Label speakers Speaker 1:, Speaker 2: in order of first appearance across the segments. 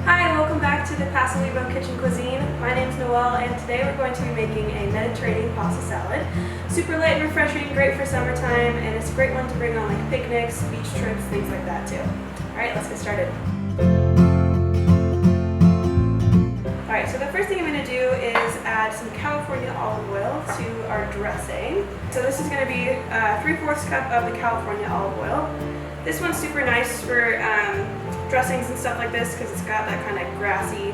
Speaker 1: Hi, welcome back to the Pasolivo Kitchen Cuisine. My name is Noelle, and today we're going to be making a Mediterranean pasta salad. Super light and refreshing, great for summertime, and it's a great one to bring on like picnics, beach trips, things like that too. Alright, let's get started. Alright, so the first thing I'm going to do is add some California olive oil to our dressing. So this is going to be 3/4 cup of the California olive oil. This one's super nice for dressings and stuff like this because it's got that kind of grassy,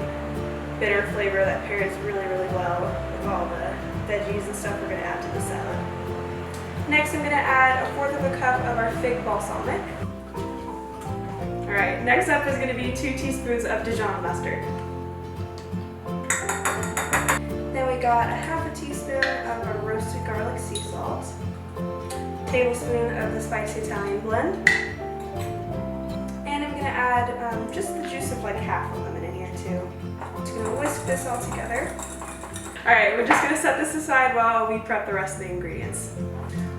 Speaker 1: bitter flavor that pairs really, really well with all the veggies and stuff we're going to add to the salad. Next, I'm going to add 1/4 cup of our fig balsamic. Alright, next up is going to be 2 teaspoons of Dijon mustard. Then we got 1/2 teaspoon of our roasted garlic sea salt, tablespoon of the spicy Italian blend, and I'm going to add just the juice of like half a lemon in here too. I'm just going to whisk this all together. Alright, we're just going to set this aside while we prep the rest of the ingredients.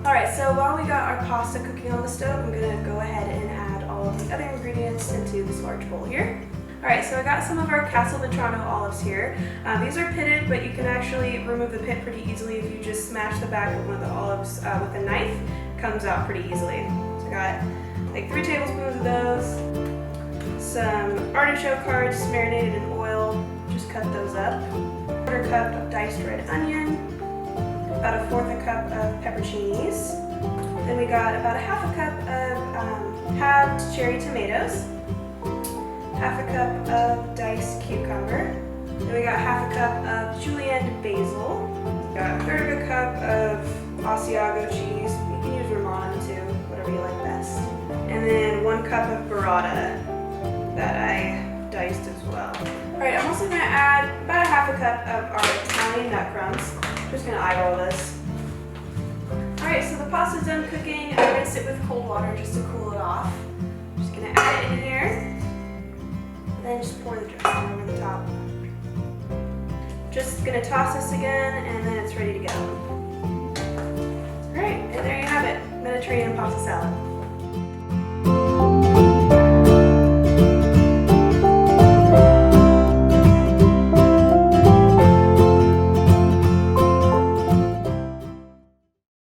Speaker 1: Alright, so while we got our pasta cooking on the stove, I'm going to go ahead and add all of the other ingredients into this large bowl here. Alright, so I got some of our Castelvetrano olives here. These are pitted, but you can actually remove the pit pretty easily if you just smash the back of one of the olives with a knife. It comes out pretty easily. So I got like 3 tablespoons of those, some artichoke hearts marinated in oil, just cut those up, 1/4 cup of diced red onion, about 1/4 cup of pepperoncinis, then we got about 1/2 cup of halved cherry tomatoes, 1/2 cup of diced cucumber, then we got 1/2 cup of julienne basil, got 1/3 cup of Asiago cheese, you can use Romano too, whatever you like best, and then 1 cup of burrata that I diced as well. Alright, I'm also going to add about 1/2 cup of our Italian nut crumbs. I'm just going to eyeball this. Alright, so the pasta's done cooking. I'm going to sit with cold water just to cool it off. I'm just going to add it in here. Then just pour the dressing over the top. Just gonna toss this again and then it's ready to go. Alright, and there you have it, Mediterranean pasta salad.